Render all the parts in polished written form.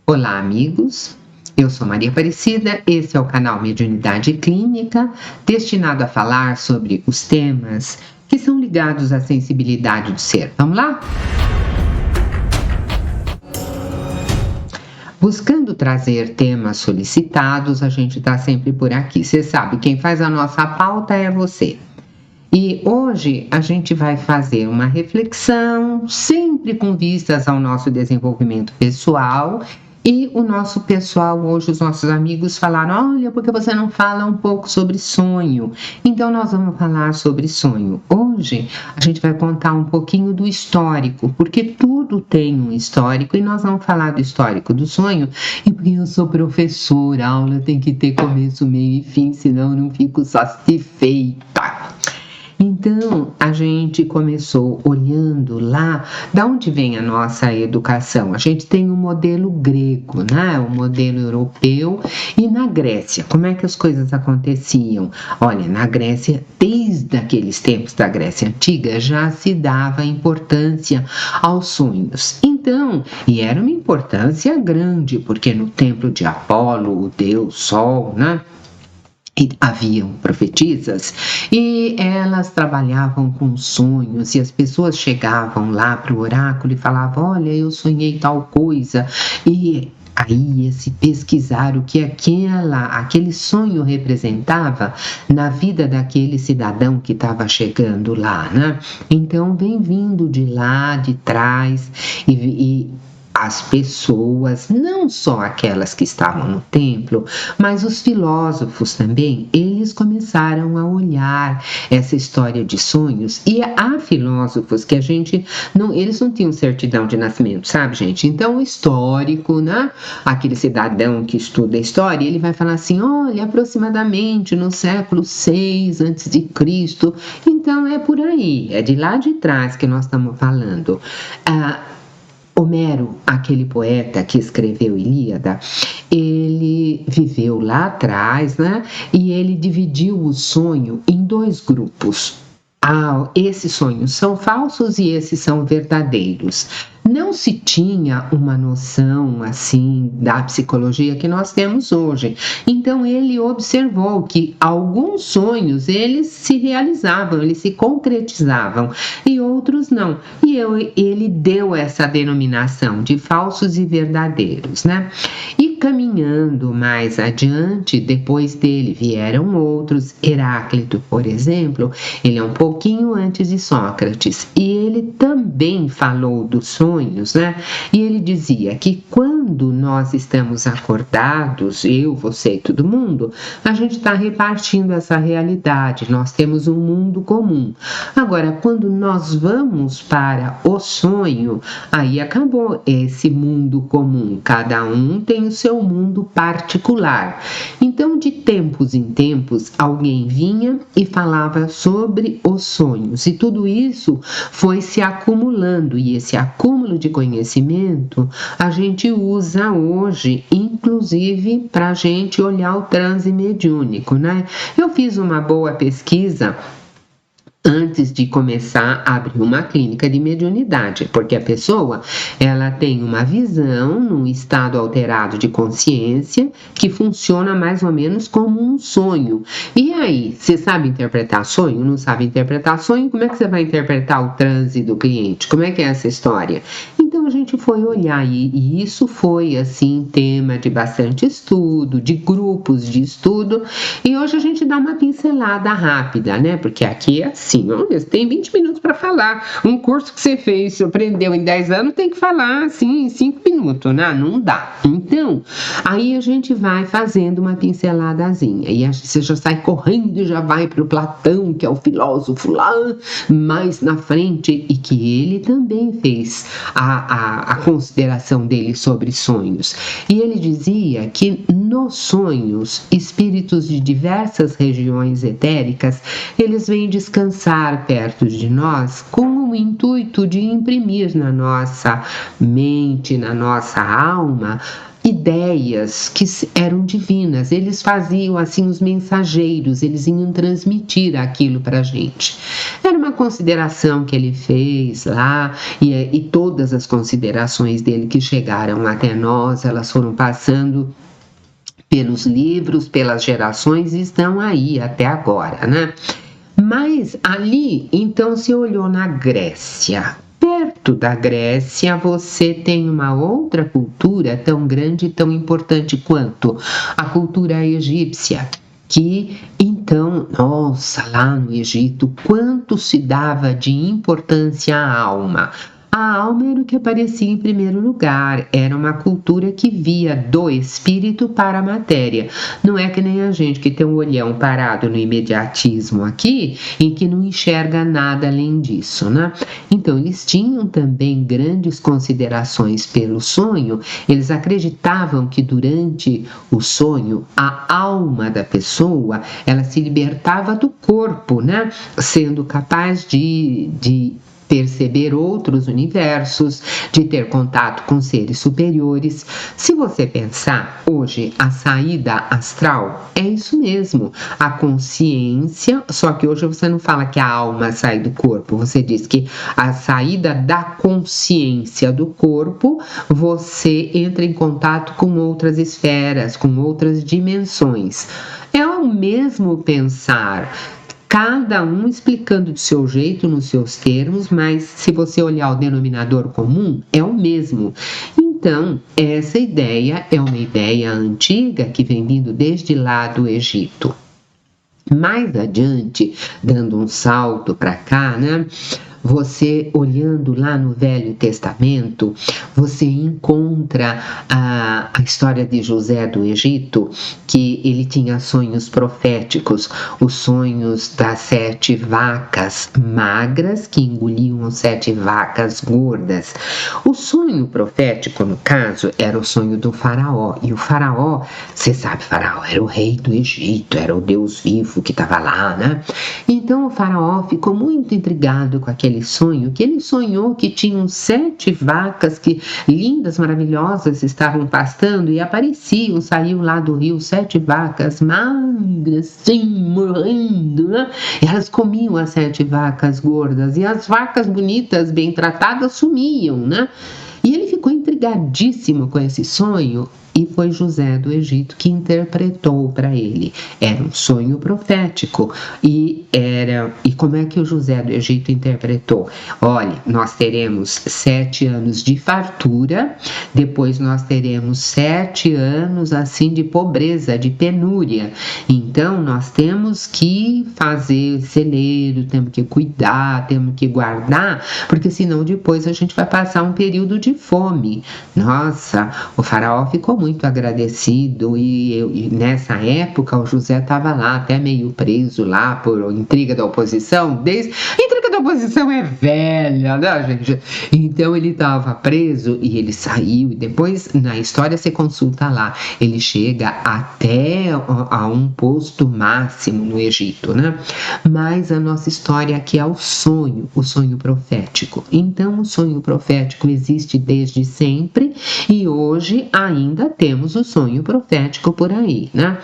Olá, amigos. Eu sou Maria Aparecida, esse é o canal Mediunidade Clínica, destinado a falar sobre os temas que são ligados à sensibilidade do ser. Vamos lá? Buscando trazer temas solicitados, a gente está sempre por aqui. Você sabe, quem faz a nossa pauta é você. E hoje a gente vai fazer uma reflexão, sempre com vistas ao nosso desenvolvimento pessoal. E o nosso pessoal, hoje os nossos amigos falaram, olha, por que você não fala um pouco sobre sonho? Então nós vamos falar sobre sonho. Hoje a gente vai contar um pouquinho do histórico, porque tudo tem um histórico e nós vamos falar do histórico do sonho. E porque eu sou professora, a aula tem que ter começo, meio e fim, senão eu não fico satisfeita. Então, a gente começou olhando lá, da onde vem a nossa educação? A gente tem o modelo grego, né? O modelo europeu e na Grécia. Como é que as coisas aconteciam? Olha, na Grécia, desde aqueles tempos da Grécia Antiga, já se dava importância aos sonhos. Então, e era uma importância grande, porque no templo de Apolo, o deus Sol, né? E haviam profetisas e elas trabalhavam com sonhos e as pessoas chegavam lá para o oráculo e falavam, olha, eu sonhei tal coisa, e aí ia se pesquisar o que aquele sonho representava na vida daquele cidadão que estava chegando lá, né? Então vem vindo de lá, de trás e as pessoas, não só aquelas que estavam no templo, mas os filósofos também, eles começaram a olhar essa história de sonhos. E há filósofos que eles não tinham certidão de nascimento, sabe, gente? Então o histórico, né? Aquele cidadão que estuda a história, ele vai falar assim, olha, aproximadamente no século 6 a.C., então é por aí, é de lá de trás que nós estamos falando. Homero, aquele poeta que escreveu Ilíada, ele viveu lá atrás, né? E ele dividiu o sonho em dois grupos. Esses sonhos são falsos e esses são verdadeiros. Não se tinha uma noção assim da psicologia que nós temos hoje. Então ele observou que alguns sonhos eles se realizavam, eles se concretizavam e outros não. E ele deu essa denominação de falsos e verdadeiros, né? E caminhando mais adiante, depois dele vieram outros. Heráclito, por exemplo, ele é um pouquinho antes de Sócrates e ele também falou dos sonhos, né? E ele dizia que quando nós estamos acordados, eu, você e todo mundo, a gente está repartindo essa realidade, nós temos um mundo comum. Agora, quando nós vamos para o sonho, aí acabou esse mundo comum, cada um tem o seu mundo particular. Então, de tempos em tempos, alguém vinha e falava sobre os sonhos, e tudo isso foi se acumulando, e esse acúmulo de conhecimento a gente usa hoje, inclusive para a gente olhar o transe mediúnico, né? Eu fiz uma boa pesquisa antes de começar a abrir uma clínica de mediunidade, porque a pessoa, ela tem uma visão num estado alterado de consciência que funciona mais ou menos como um sonho. E aí, você sabe interpretar sonho? Não sabe interpretar sonho? Como é que você vai interpretar o transe do cliente? Como é que é essa história? Então a gente foi olhar e isso foi assim tema de bastante estudo, de grupos de estudo, e hoje a gente dá uma pincelada rápida, né? Porque aqui é assim, olha, você tem 20 minutos para falar. Um curso que você fez, você aprendeu em 10 anos, tem que falar assim em 5 minutos, né? Não dá. Então, aí a gente vai fazendo uma pinceladazinha e você já sai correndo e já vai para o Platão, que é o filósofo lá mais na frente, e que ele também fez a consideração dele sobre sonhos. E ele dizia que nos sonhos, espíritos de diversas regiões etéricas, eles vêm descansar perto de nós com o intuito de imprimir na nossa mente, na nossa alma, ideias que eram divinas. Eles faziam assim os mensageiros, eles iam transmitir aquilo para a gente. Era uma consideração que ele fez lá, e todas as considerações dele que chegaram até nós, elas foram passando pelos livros, pelas gerações, e estão aí até agora, né? Mas ali, então, se olhou na Grécia. Perto da Grécia, você tem uma outra cultura tão grande e tão importante quanto a cultura egípcia, que então, nossa, lá no Egito, quanto se dava de importância à alma. A alma era o que aparecia em primeiro lugar, era uma cultura que via do espírito para a matéria. Não é que nem a gente que tem um olhão parado no imediatismo aqui e que não enxerga nada além disso, né? Então, eles tinham também grandes considerações pelo sonho. Eles acreditavam que durante o sonho, a alma da pessoa, ela se libertava do corpo, né? Sendo capaz de perceber outros universos, de ter contato com seres superiores. Se você pensar, hoje a saída astral é isso mesmo, a consciência, só que hoje você não fala que a alma sai do corpo, você diz que a saída da consciência do corpo, você entra em contato com outras esferas, com outras dimensões. É o mesmo pensar, cada um explicando do seu jeito, nos seus termos, mas se você olhar o denominador comum, é o mesmo. Então, essa ideia é uma ideia antiga que vem vindo desde lá do Egito. Mais adiante, dando um salto para cá, né? Você olhando lá no Velho Testamento, você encontra a história de José do Egito, que ele tinha sonhos proféticos, os sonhos das 7 vacas magras que engoliam as 7 vacas gordas. O sonho profético, no caso, era o sonho do faraó, e o faraó, você sabe, faraó era o rei do Egito, era o Deus vivo que estava lá, né? Então o faraó ficou muito intrigado com aquele sonho, que ele sonhou que tinham 7 vacas que lindas, maravilhosas, estavam pastando e apareciam, saíam lá do rio 7 vacas magras, sim, morrendo, né? E elas comiam as 7 vacas gordas e as vacas bonitas, bem tratadas, sumiam, né? E ele ficou intrigadíssimo com esse sonho. E foi José do Egito que interpretou para ele. Era um sonho profético. E como é que o José do Egito interpretou? Olha, nós teremos 7 anos de fartura, depois nós teremos 7 anos assim de pobreza, de penúria. Então nós temos que fazer celeiro, temos que cuidar, temos que guardar, porque senão depois a gente vai passar um período de fome. Nossa, o faraó ficou muito agradecido e nessa época o José estava lá até meio preso lá por intriga da oposição. A intriga da oposição é velha, né, gente? Então ele estava preso e ele saiu, e depois na história você consulta lá, ele chega até a um posto máximo no Egito, né? Mas a nossa história aqui é o sonho profético. Então o sonho profético existe desde sempre e hoje ainda temos o sonho profético por aí, né?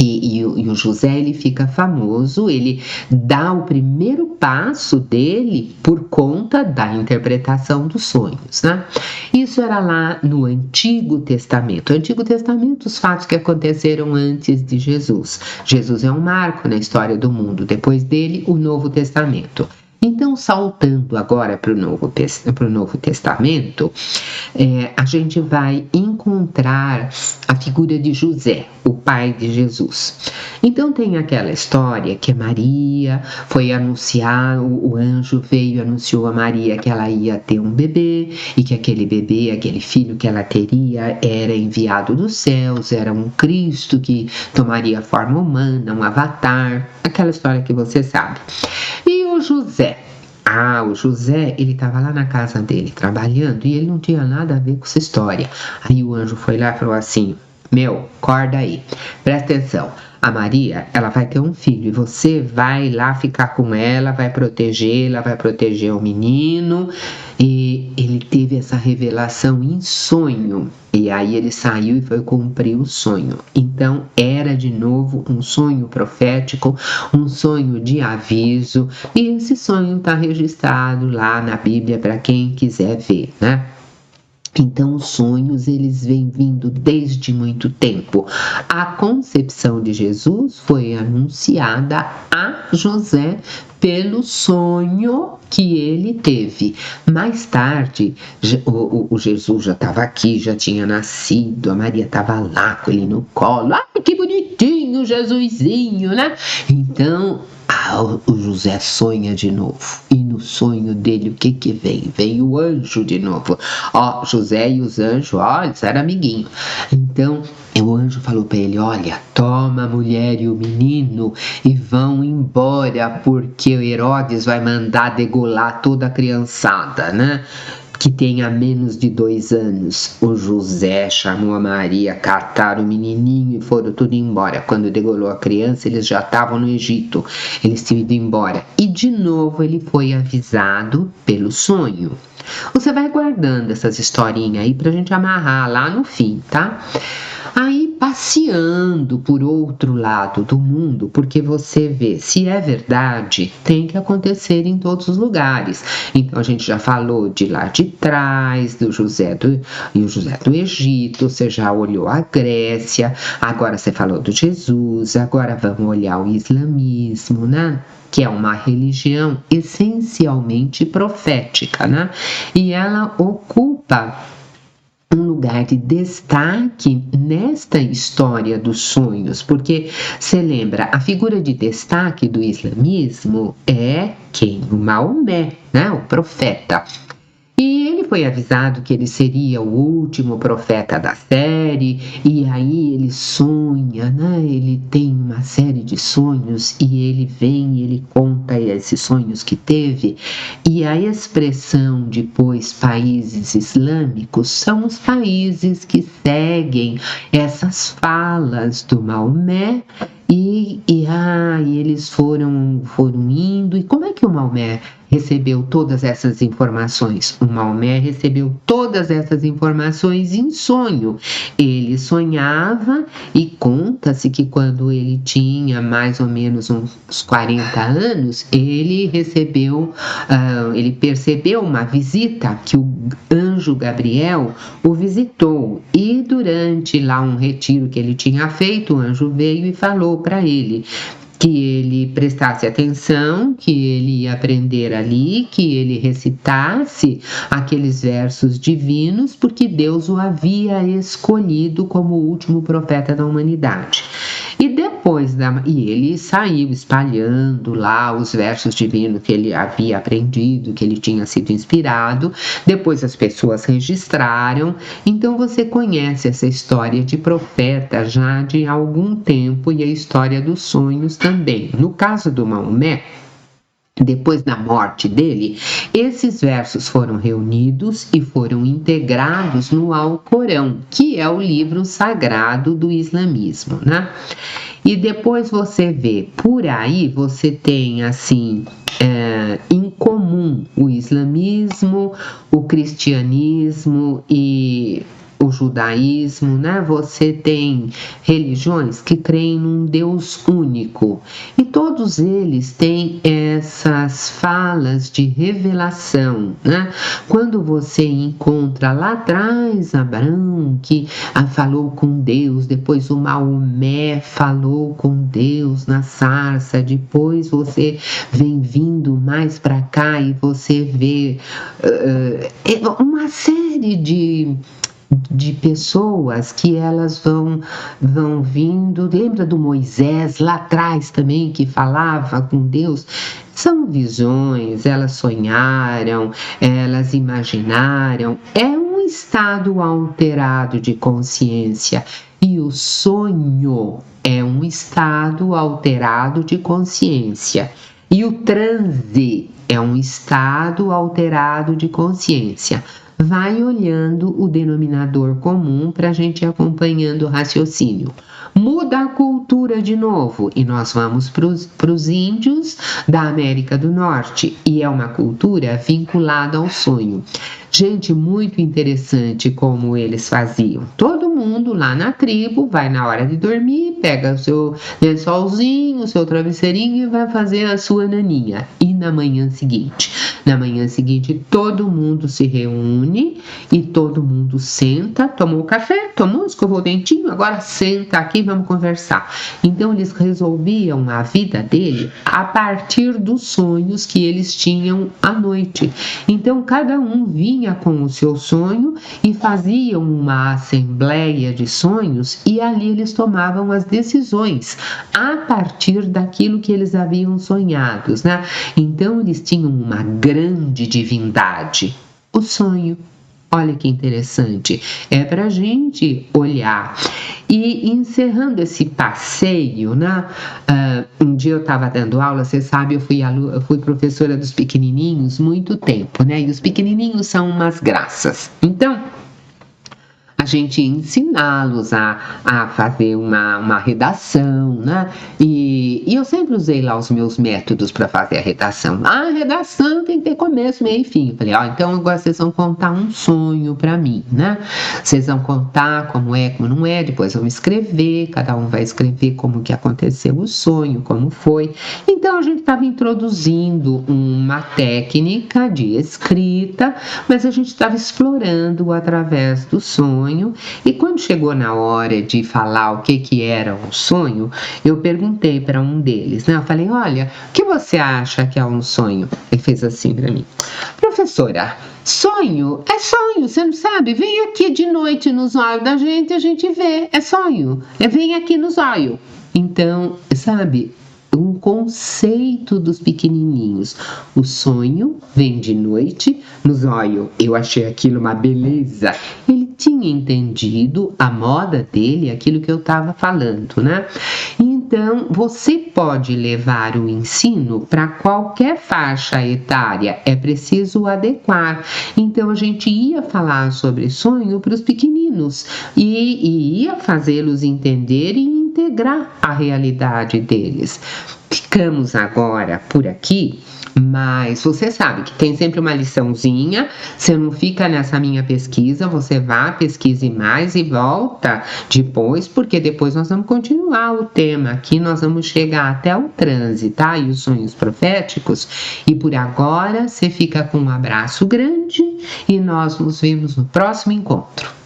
E o José, ele fica famoso, ele dá o primeiro passo dele por conta da interpretação dos sonhos, né? Isso era lá no Antigo Testamento. Antigo Testamento, os fatos que aconteceram antes de Jesus. Jesus é um marco na história do mundo. Depois dele, o Novo Testamento. Então, saltando agora para o Novo Testamento, a gente vai encontrar a figura de José, o pai de Jesus. Então, tem aquela história que Maria foi anunciar, o anjo veio e anunciou a Maria que ela ia ter um bebê e que aquele bebê, aquele filho que ela teria era enviado dos céus, era um Cristo que tomaria forma humana, um avatar, aquela história que você sabe. E o José, ele estava lá na casa dele trabalhando e ele não tinha nada a ver com essa história. Aí o anjo foi lá e falou assim: acorda aí, presta atenção. A Maria, ela vai ter um filho e você vai lá ficar com ela, vai protegê-la, vai proteger o menino. E ele teve essa revelação em sonho. E aí ele saiu e foi cumprir o sonho. Então era de novo um sonho profético, um sonho de aviso, e esse sonho está registrado lá na Bíblia para quem quiser ver, né? Então, os sonhos, eles vêm vindo desde muito tempo. A concepção de Jesus foi anunciada a José pelo sonho que ele teve. Mais tarde, o Jesus já estava aqui, já tinha nascido, a Maria estava lá com ele no colo. Ai, que bonitinho, Jesusinho, né? Então, o José sonha de novo. E no sonho dele, o que vem? Vem o anjo de novo. Ó, José e os anjos, ó, eles eram amiguinhos. Então, o anjo falou para ele: olha, toma a mulher e o menino e vão embora, porque o Herodes vai mandar degolar toda a criançada, né? Que tenha menos de 2 anos. O José chamou a Maria, cataram o menininho e foram tudo embora. Quando degolou a criança, eles já estavam no Egito, eles tinham ido embora. E de novo ele foi avisado pelo sonho. Você vai guardando essas historinhas aí pra gente amarrar lá no fim, tá? Aí passeando por outro lado do mundo, porque você vê, se é verdade, tem que acontecer em todos os lugares. Então a gente já falou de lá de trás, do José do Egito, você já olhou a Grécia, agora você falou do Jesus, agora vamos olhar o islamismo, né? Que é uma religião essencialmente profética, né? E ela ocupa um lugar de destaque nesta história dos sonhos, porque você lembra, a figura de destaque do islamismo é quem? O Maomé, né? O profeta. E ele foi avisado que ele seria o último profeta da série, e aí ele sonha, né? Ele tem uma série de sonhos e ele vem e ele conta esses sonhos que teve. E a expressão depois países islâmicos são os países que seguem essas falas do Maomé. E eles foram indo. E como é que o Maomé recebeu todas essas informações? O Maomé recebeu todas essas informações em sonho. Ele sonhava e conta-se que quando ele tinha mais ou menos uns 40 anos, ele percebeu uma visita que o anjo Gabriel o visitou. E durante lá um retiro que ele tinha feito, o anjo veio e falou para ele que ele prestasse atenção, que ele ia aprender ali, que ele recitasse aqueles versos divinos, porque Deus o havia escolhido como o último profeta da humanidade. E ele saiu espalhando lá os versos divinos que ele havia aprendido, que ele tinha sido inspirado. Depois as pessoas registraram. Então você conhece essa história de profeta já de algum tempo e a história dos sonhos também. No caso do Maomé, depois da morte dele, esses versos foram reunidos e foram integrados no Alcorão, que é o livro sagrado do islamismo, né? E depois você vê, por aí você tem assim, em comum o islamismo, o cristianismo e o judaísmo, né? Você tem religiões que creem num Deus único e todos eles têm essas falas de revelação, né? Quando você encontra lá atrás Abraão que falou com Deus, depois o Maomé falou com Deus na sarça, depois você vem vindo mais para cá e você vê uma série de pessoas que elas vão vindo. Lembra do Moisés lá atrás também que falava com Deus? São visões, elas sonharam, elas imaginaram. É um estado alterado de consciência e o sonho é um estado alterado de consciência. E o transe é um estado alterado de consciência. vai olhando o denominador comum para a gente ir acompanhando o raciocínio. Muda a cultura de novo e nós vamos para os índios da América do Norte, e é uma cultura vinculada ao sonho. Gente, muito interessante como eles faziam. Todo mundo lá na tribo vai na hora de dormir, pega o seu lençolzinho, o seu travesseirinho e vai fazer a sua naninha. E na manhã seguinte? Na manhã seguinte, todo mundo se reúne e todo mundo senta, tomou café, tomou, escovou o dentinho, agora senta aqui e vamos conversar. Então, eles resolviam a vida dele a partir dos sonhos que eles tinham à noite. Então, cada um vinha com o seu sonho e faziam uma assembleia de sonhos, e ali eles tomavam as decisões a partir daquilo que eles haviam sonhado, né? Então, eles tinham uma grande divindade, o sonho. Olha que interessante, é para a gente olhar. E encerrando esse passeio, né? Um dia eu estava dando aula, você sabe, eu fui professora dos pequenininhos muito tempo, né? E os pequenininhos são umas graças. Então, a gente ensiná-los a fazer uma redação, né? E eu sempre usei lá os meus métodos para fazer a redação. A redação tem que ter começo, meio e fim. Eu falei, então agora vocês vão contar um sonho para mim, né? Vocês vão contar como é, como não é, depois vão escrever, cada um vai escrever como que aconteceu o sonho, como foi. Então a gente estava introduzindo uma técnica de escrita, mas a gente estava explorando através do sonho. E quando chegou na hora de falar o que era um sonho, eu perguntei para um deles, né? Eu falei, olha, o que você acha que é um sonho? Ele fez assim para mim, professora, sonho é sonho, você não sabe? Vem aqui de noite nos olhos da gente, a gente vê, é sonho, vem aqui nos olhos. Então, sabe, um conceito dos pequenininhos. O sonho vem de noite nos olhos. Eu achei aquilo uma beleza. Ele tinha entendido a moda dele, aquilo que eu estava falando, né? Então, você pode levar o ensino para qualquer faixa etária, é preciso adequar. Então, a gente ia falar sobre sonho para os pequeninos e ia fazê-los entender e integrar a realidade deles. Ficamos agora por aqui, mas você sabe que tem sempre uma liçãozinha, você não fica nessa minha pesquisa, você vá, pesquise mais e volta depois, porque depois nós vamos continuar o tema aqui, nós vamos chegar até o transe, tá? E os sonhos proféticos, e por agora você fica com um abraço grande e nós nos vemos no próximo encontro.